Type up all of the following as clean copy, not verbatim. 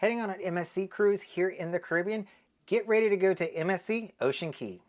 heading on an MSC cruise here in the Caribbean. Get ready to go to MSC Ocean Cay.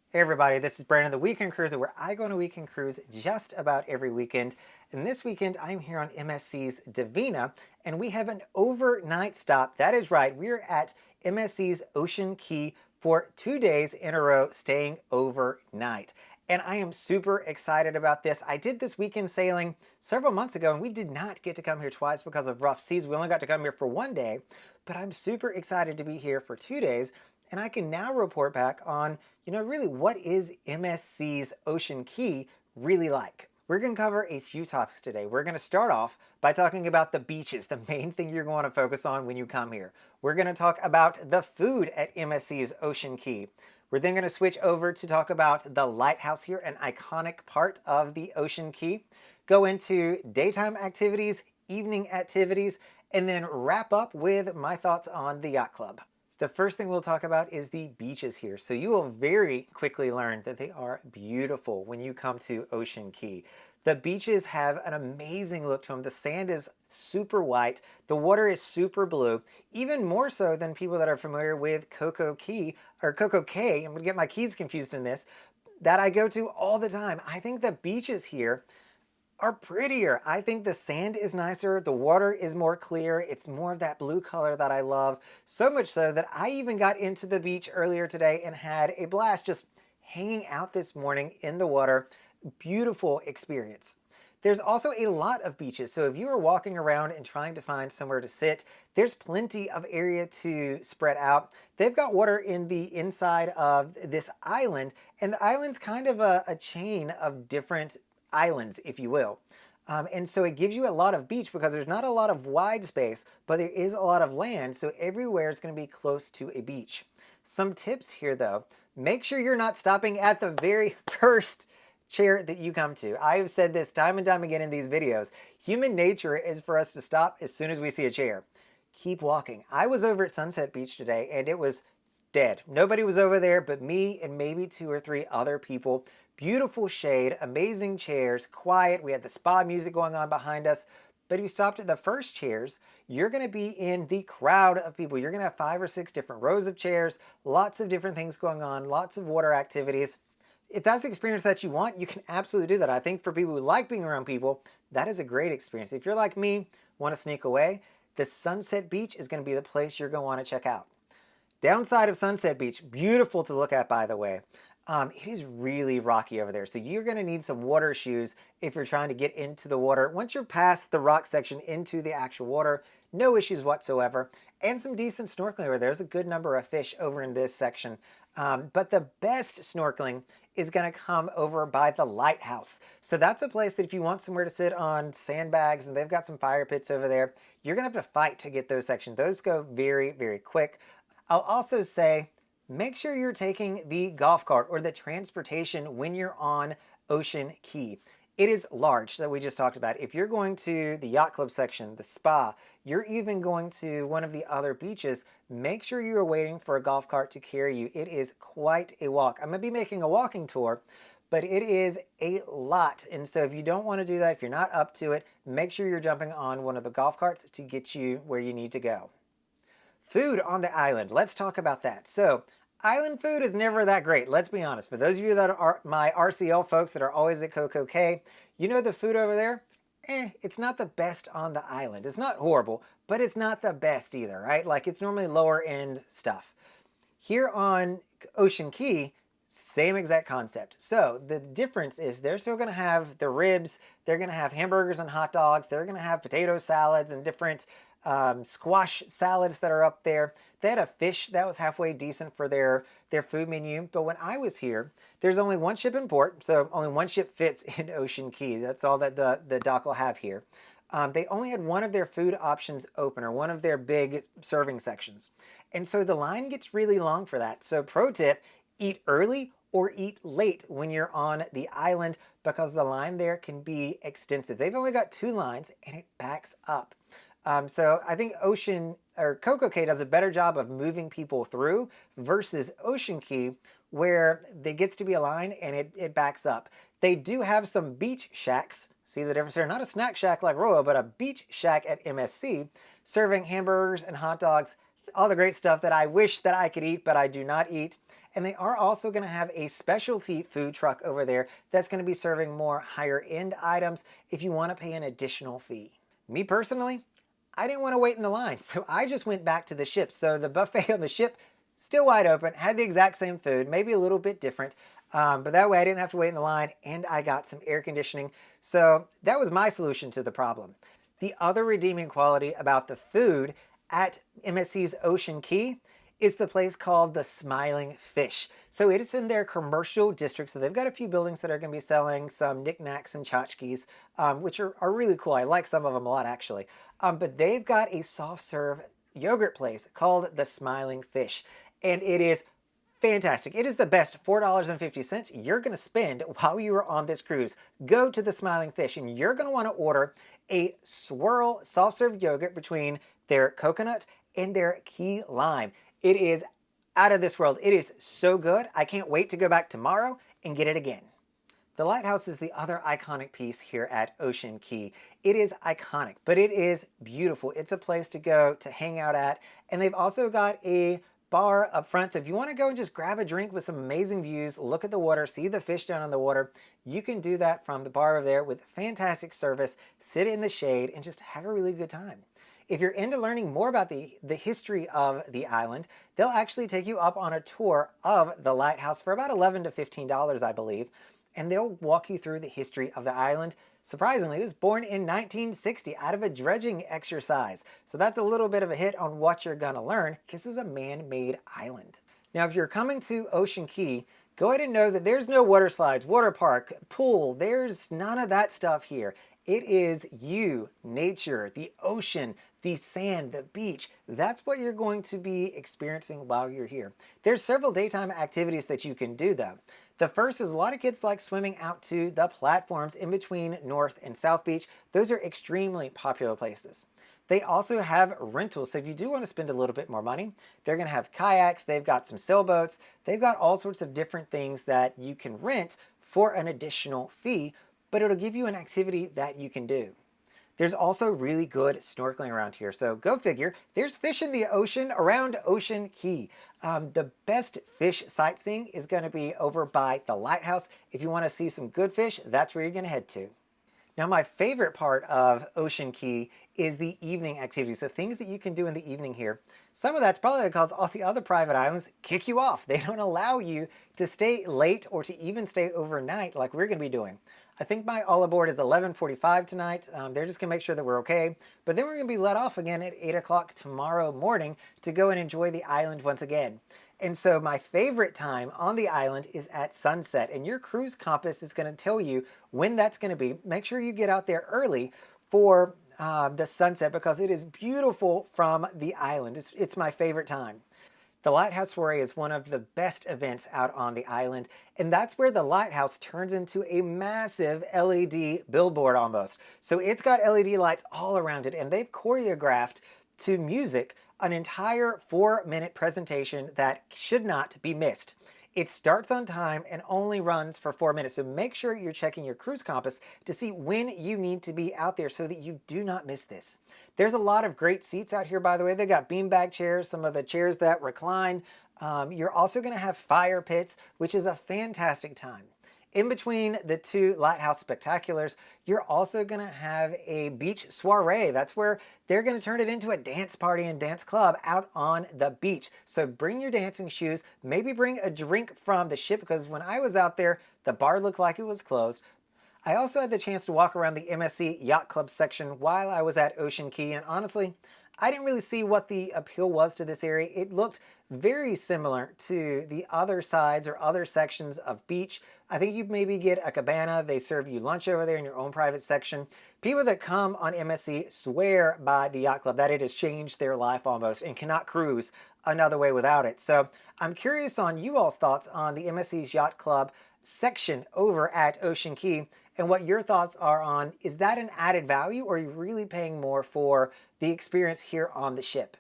Hey everybody, this is Brandon, the Weekend Cruiser, where I go on a weekend cruise just about every weekend. And this weekend, I'm here on MSC's Divina, and we have an overnight stop. That is right, we're at MSC's Ocean Cay for 2 days in a row, staying overnight. And I am super excited about this. I did this weekend sailing several months ago, and we did not get to come here twice because of rough seas. We only got to come here for 1 day, but I'm super excited to be here for 2 days. And I can now report back on, really what is MSC's Ocean Cay really like. We're going to cover a few topics today. We're going to start off by talking about the beaches, the main thing you're going to focus on when you come here. We're going to talk about the food at MSC's Ocean Cay. We're then going to switch over to talk about the lighthouse here, an iconic part of the Ocean Cay. Go into daytime activities, evening activities, and then wrap up with my thoughts on the yacht club. The first thing we'll talk about is the beaches here. So you will very quickly learn that they are beautiful when you come to Ocean Cay. The beaches have an amazing look to them. The sand is super white. The water is super blue, even more so than people that are familiar with CocoCay or CocoCay. I'm going to get my keys confused in this, that I go to all the time. I think the beaches here are prettier. I think the sand is nicer, the water is more clear, it's more of that blue color that I love, so much so that I even got into the beach earlier today and had a blast just hanging out this morning in the water. Beautiful experience. There's also a lot of beaches, so if you are walking around and trying to find somewhere to sit, there's plenty of area to spread out. They've got water in the inside of this island, and the island's kind of a chain of different islands, if you will. And so it gives you a lot of beach because there's not a lot of wide space, but there is a lot of land, so everywhere is going to be close to a beach. Some tips here though, make sure you're not stopping at the very first chair that you come to. I've said this time and time again in these videos. Human nature is for us to stop as soon as we see a chair. Keep walking. I was over at Sunset Beach today and it was dead. Nobody was over there but me and maybe 2 or 3 other people. Beautiful shade, amazing chairs, quiet. We had the spa music going on behind us. But if you stopped at the first chairs, you're going to be in the crowd of people. You're going to have 5 or 6 different rows of chairs, lots of different things going on, lots of water activities. If that's the experience that you want, you can absolutely do that. I think for people who like being around people, that is a great experience. If you're like me, want to sneak away, the Sunset Beach is going to be the place you're going to want to check out. Downside of Sunset Beach, beautiful to look at, by the way. It is really rocky over there, so you're going to need some water shoes if you're trying to get into the water. Once you're past the rock section into the actual water, no issues whatsoever, and some decent snorkeling over there. There's a good number of fish over in this section, but the best snorkeling is going to come over by the lighthouse. So that's a place that if you want somewhere to sit on sandbags, and they've got some fire pits over there, you're going to have to fight to get those sections. Those go very, very quick. I'll also say, make sure you're taking the golf cart or the transportation when you're on Ocean Cay. It is large that we just talked about. If you're going to the yacht club section, the spa, you're even going to one of the other beaches, make sure you're waiting for a golf cart to carry you. It is quite a walk. I'm going to be making a walking tour, but it is a lot. And so if you don't want to do that, if you're not up to it, make sure you're jumping on one of the golf carts to get you where you need to go. Food on the island. Let's talk about that. So island food is never that great. Let's be honest. For those of you that are my RCL folks that are always at CocoCay, you know the food over there, it's not the best on the island. It's not horrible, but it's not the best either, right? Like it's normally lower end stuff. Here on Ocean Cay, same exact concept. So the difference is they're still going to have the ribs, they're going to have hamburgers and hot dogs, they're going to have potato salads and different squash salads that are up there. They had a fish that was halfway decent for their food menu. But when I was here, there's only one ship in port, so only one ship fits in Ocean Cay. That's all that the dock will have here. They only had one of their food options open, or one of their big serving sections. And so the line gets really long for that. So pro tip, eat early or eat late when you're on the island because the line there can be extensive. They've only got 2 lines and it backs up. So I think CocoCay does a better job of moving people through versus Ocean Cay, where there gets to be a line and it backs up. They do have some beach shacks. See the difference there? Not a snack shack like Roa, but a beach shack at MSC. serving hamburgers and hot dogs, all the great stuff that I wish that I could eat, but I do not eat. And they are also going to have a specialty food truck over there that's going to be serving more higher end items if you want to pay an additional fee. Me personally, I didn't want to wait in the line, so I just went back to the ship. So the buffet on the ship, still wide open, had the exact same food, maybe a little bit different, but that way I didn't have to wait in the line and I got some air conditioning. So that was my solution to the problem. The other redeeming quality about the food at MSC's Ocean Cay is the place called the Smiling Fish. So it is in their commercial district. So they've got a few buildings that are going to be selling some knickknacks and tchotchkes, which are really cool. I like some of them a lot, actually. But they've got a soft serve yogurt place called the Smiling Fish. And it is fantastic. It is the best $4.50 you're going to spend while you are on this cruise. Go to the Smiling Fish and you're going to want to order a swirl soft serve yogurt between their coconut and their key lime. It is out of this world. It is so good. I can't wait to go back tomorrow and get it again. The lighthouse is the other iconic piece here at Ocean Cay. It is iconic, but it is beautiful. It's a place to go to hang out at, and they've also got a bar up front. So if you want to go and just grab a drink with some amazing views, look at the water, see the fish down in the water, you can do that from the bar over there with fantastic service, sit in the shade, and just have a really good time. If you're into learning more about the history of the island, they'll actually take you up on a tour of the lighthouse for about $11 to $15, I believe, and they'll walk you through the history of the island. Surprisingly, it was born in 1960 out of a dredging exercise. So that's a little bit of a hit on what you're gonna learn. This is a man-made island. Now, if you're coming to Ocean Cay, go ahead and know that there's no water slides, water park, pool. There's none of that stuff here. It is you, nature, the ocean, the sand, the beach. That's what you're going to be experiencing while you're here. There's several daytime activities that you can do though. The first is a lot of kids like swimming out to the platforms in between North and South Beach. Those are extremely popular places. They also have rentals, so if you do want to spend a little bit more money, they're going to have kayaks, they've got some sailboats, they've got all sorts of different things that you can rent for an additional fee, but it'll give you an activity that you can do. There's also really good snorkeling around here, so go figure. There's fish in the ocean around Ocean Cay. The best fish sightseeing is going to be over by the lighthouse. If you want to see some good fish, that's where you're going to head to. Now, my favorite part of Ocean Cay is the evening activities, the things that you can do in the evening here. Some of that's probably because all the other private islands kick you off. They don't allow you to stay late or to even stay overnight like we're going to be doing. I think my all aboard is 11:45 tonight. They're just going to make sure that we're okay. But then we're going to be let off again at 8 o'clock tomorrow morning to go and enjoy the island once again. And so my favorite time on the island is at sunset. And your cruise compass is going to tell you when that's going to be. Make sure you get out there early for the sunset because it is beautiful from the island. It's my favorite time. The Lighthouse Soiree is one of the best events out on the island, and that's where the lighthouse turns into a massive LED billboard almost. So it's got LED lights all around it, and they've choreographed to music an entire 4-minute presentation that should not be missed. It starts on time and only runs for 4 minutes, so make sure you're checking your cruise compass to see when you need to be out there so that you do not miss this. There's a lot of great seats out here, by the way. They got beanbag chairs, some of the chairs that recline. You're also going to have fire pits, which is a fantastic time. In between the two lighthouse spectaculars, you're also going to have a beach soiree. That's where they're going to turn it into a dance party and dance club out on the beach. So bring your dancing shoes, maybe bring a drink from the ship because when I was out there, the bar looked like it was closed. I also had the chance to walk around the MSC Yacht Club section while I was at Ocean Cay, and honestly, I didn't really see what the appeal was to this area. It looked very similar to the other sides or other sections of beach. I think you maybe get a cabana. They serve you lunch over there in your own private section. People that come on MSC swear by the Yacht Club that it has changed their life almost and cannot cruise another way without it. So I'm curious on you all's thoughts on the MSC's Yacht Club section over at Ocean Cay and what your thoughts are on, is that an added value or are you really paying more for the experience here on the ship?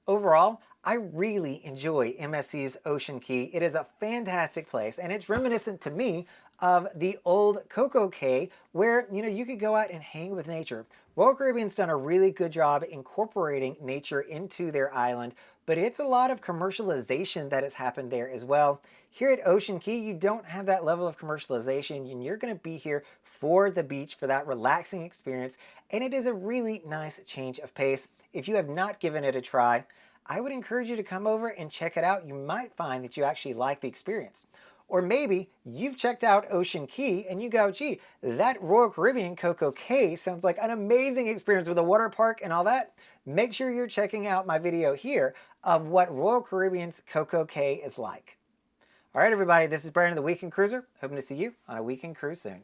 Overall, I really enjoy MSC's Ocean Cay. It is a fantastic place and it's reminiscent to me of the old CocoCay, where you could go out and hang with nature. Royal Caribbean's done a really good job incorporating nature into their island, but it's a lot of commercialization that has happened there as well. Here at Ocean Cay, you don't have that level of commercialization, and you're going to be here for the beach, for that relaxing experience, and it is a really nice change of pace. If you have not given it a try, I would encourage you to come over and check it out. You might find that you actually like the experience. Or maybe you've checked out Ocean Cay and you go, gee, that Royal Caribbean CocoCay sounds like an amazing experience with a water park and all that. Make sure you're checking out my video here of what Royal Caribbean's CocoCay is like. All right, everybody, this is Brandon, the Weekend Cruiser. Hoping to see you on a weekend cruise soon.